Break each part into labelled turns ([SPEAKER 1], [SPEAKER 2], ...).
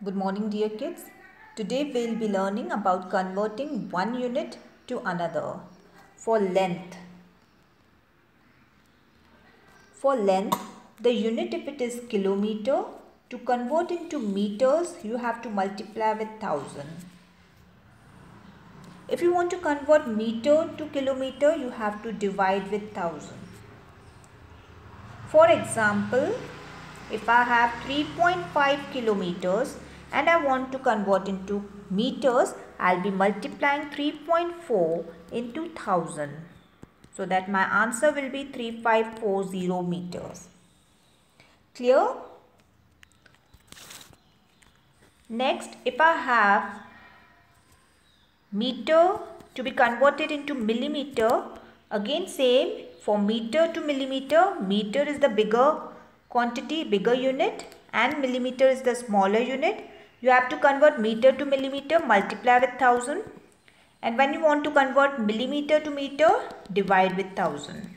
[SPEAKER 1] Good morning, dear kids. Today we'll be learning about converting one unit to another. For length, the unit, if it is kilometer, to convert into meters, you have to multiply with 1000. If you want to convert meter to kilometer, you have to divide with 1000. For example, if I have 3.5 kilometers and I want to convert into meters, I'll be multiplying 3.4 into 1000. So that my answer will be 3540 meters. Clear? Next, if I have meter to be converted into millimeter, again same, for meter to millimeter, meter is the bigger quantity, bigger unit, and millimeter is the smaller unit. You have to convert meter to millimeter, multiply with 1000. And when you want to convert millimeter to meter, divide with 1000.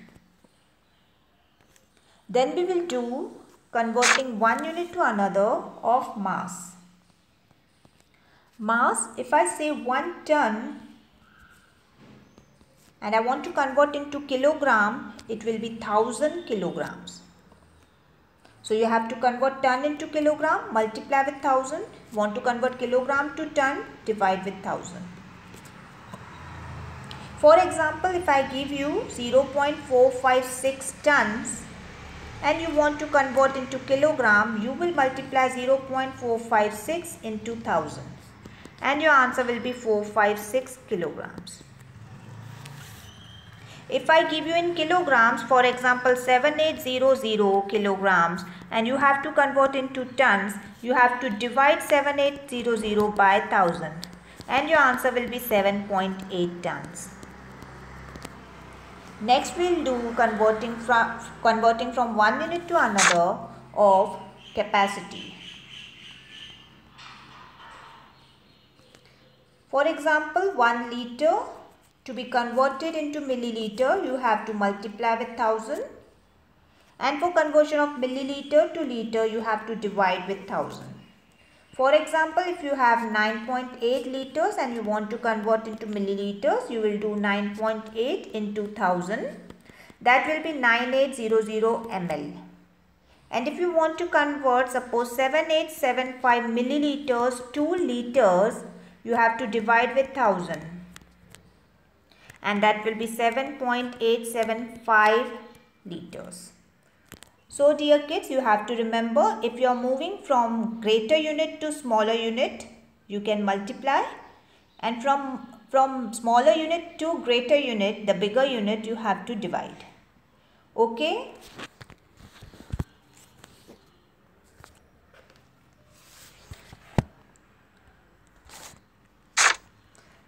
[SPEAKER 1] Then we will do converting one unit to another of mass. Mass, if I say 1 ton and I want to convert into kilogram, it will be 1000 kilograms. So you have to convert ton into kilogram, multiply with 1000. Want to convert kilogram to ton, divide with 1000. For example, if I give you 0.456 tons and you want to convert into kilogram, you will multiply 0.456 into 1000 and your answer will be 456 kilograms. If I give you in kilograms, for example 7800 kilograms, and you have to convert into tons, you have to divide 7800 by 1000 and your answer will be 7.8 tons. Next we will do converting from one unit to another of capacity. For example, 1 liter. To be converted into milliliter, you have to multiply with 1000. And for conversion of milliliter to liter, you have to divide with 1000. For example, if you have 9.8 liters and you want to convert into milliliters, you will do 9.8 into 1000. That will be 9800 ml. And if you want to convert, suppose 7875 milliliters to liters, you have to divide with 1000. And that will be 7.875 liters. So dear kids, you have to remember, if you are moving from greater unit to smaller unit, you can multiply, and from smaller unit to greater unit, the bigger unit, you have to divide. Okay?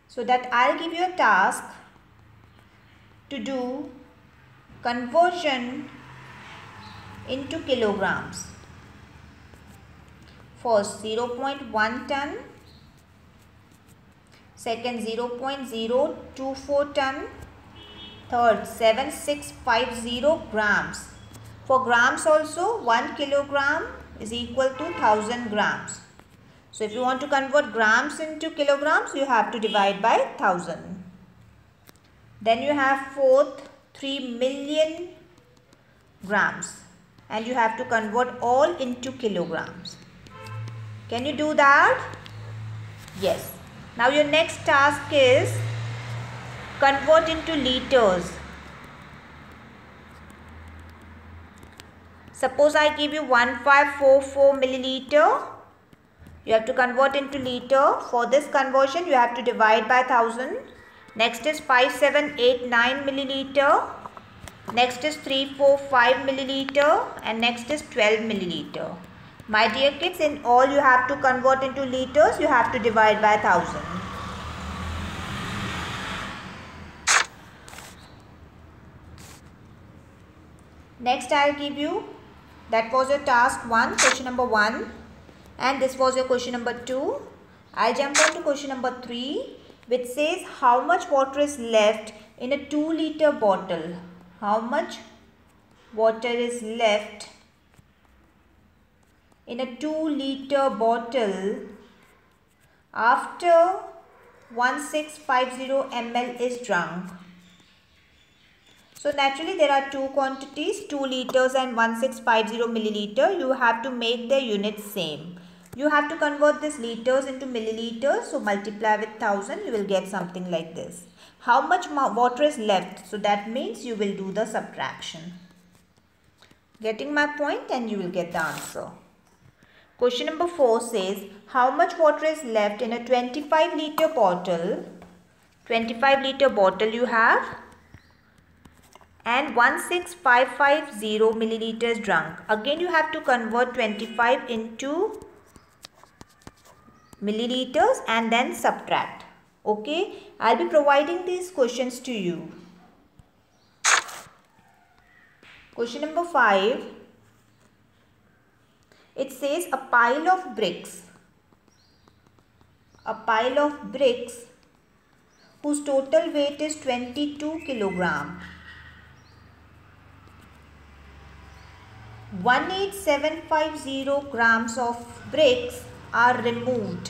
[SPEAKER 1] So that I'll give you a task to do conversion into kilograms. First 0.1 ton, second 0.024 ton, third 7650 grams. For grams also, 1 kilogram is equal to 1000 grams. So if you want to convert grams into kilograms, you have to divide by 1000. Then you have fourth 3 million grams and you have to convert all into kilograms. Can you do that? Yes. Now your next task is convert into liters. Suppose I give you 1544 milliliter. You have to convert into liter. For this conversion, you have to divide by 1000. Next is 5789 milliliter. Next is 345 milliliter. And next is 12 milliliter. My dear kids, in all you have to convert into liters. You have to divide by 1000. Next I will give you, that was your task 1, question number 1. And this was your question number 2. I'll jump on to question number 3, which says how much water is left in a 2 liter bottle. How much water is left in a 2-liter bottle after 1650 ml is drunk. So naturally there are two quantities, 2 liters and 1650 milliliter. You have to make their units same. You have to convert this liters into milliliters. So multiply with 1000, you will get something like this. How much water is left? So that means you will do the subtraction. Getting my point, and you will get the answer. Question number 4 says, how much water is left in a 25-liter bottle? 25-liter bottle you have, and 1650 milliliters drunk. Again you have to convert 25 into milliliters and then subtract. Okay, I'll be providing these questions to you. Question number 5. It says a pile of bricks. A pile of bricks whose total weight is 22 kilogram. 18750 grams of bricks are removed.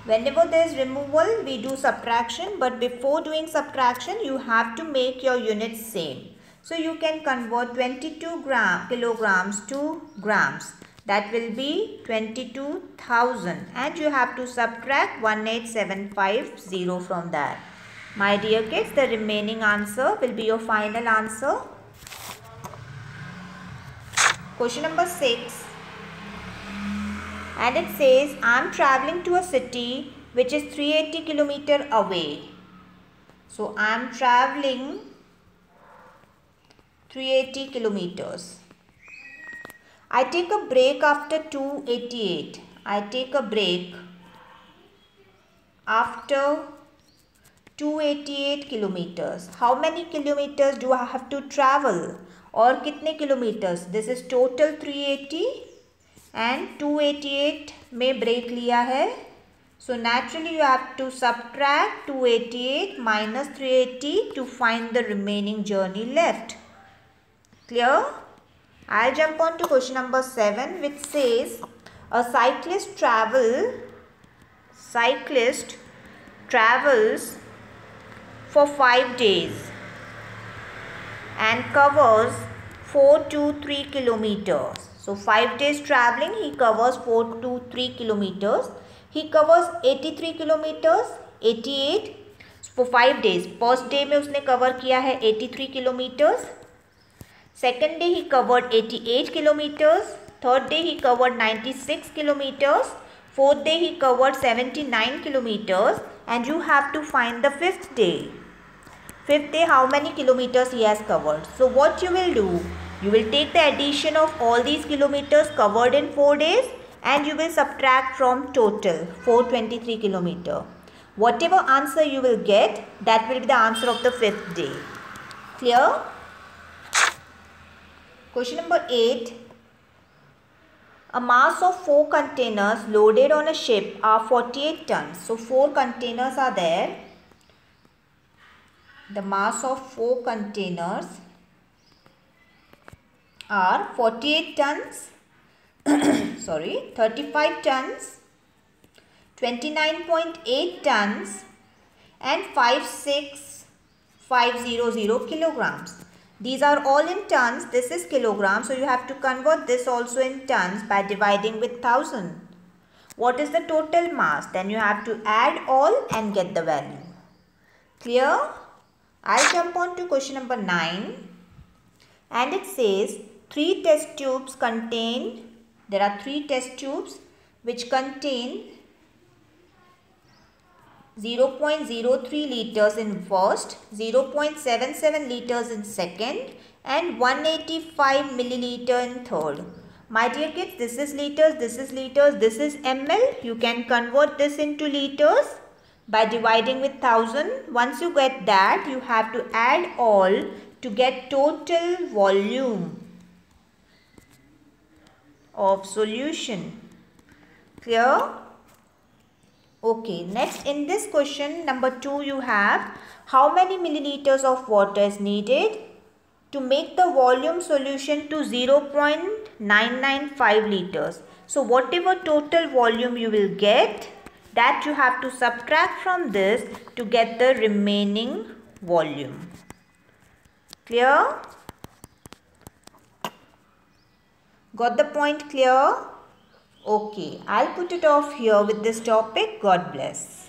[SPEAKER 1] Whenever there is removal, we do subtraction, but before doing subtraction, you have to make your units same. So you can convert 22 kilograms to grams. That will be 22,000, and you have to subtract 18750 from that. My dear kids, the remaining answer will be your final answer. Question number 6, and it says, I am traveling to a city which is 380 kilometers away. So I am traveling 380 kilometers. I take a break after 288. I take a break after 288 kilometers. How many kilometers do I have to travel? और कितने kilometres? This is total 380 and 288 में break लिया है. So naturally you have to subtract 288 minus 380 to find the remaining journey left. Clear? I'll jump on to question number 7, which says a cyclist travels for 5 days and covers 4 to 3 kilometers. So 5 days traveling, he covers 4 to 3 kilometers. He covers 83 kilometers, 88 for 5 days. First day में उसने cover किया है 83 kilometers. Second day he covered 88 kilometers. Third day he covered 96 kilometers. Fourth day he covered 79 kilometers. And you have to find the fifth day. Fifth day, how many kilometers he has covered? So what you will do? You will take the addition of all these kilometers covered in 4 days and you will subtract from total 423 kilometer. Whatever answer you will get, that will be the answer of the fifth day. Clear? Question number 8. A mass of 4 containers loaded on a ship are 48 tons. So 4 containers are there. The mass of 4 containers are 48 tons, 35 tons, 29.8 tons and 56500 kilograms. These are all in tons. This is kilograms. So you have to convert this also in tons by dividing with 1000. What is the total mass? Then you have to add all and get the value. Clear? I'll jump on to question number 9, and it says there are 3 test tubes which contain 0.03 liters in first, 0.77 liters in second and 185 milliliter in third. My dear kids, this is liters, this is liters, this is ml. You can convert this into liters by dividing with 1000. Once you get that, you have to add all to get total volume of solution. Clear? Okay, next in this question number 2 you have how many milliliters of water is needed? to make the volume solution to 0.995 liters. So whatever total volume you will get, that you have to subtract from this to get the remaining volume. Clear? Got the point clear? Okay, I'll put it off here with this topic. God bless.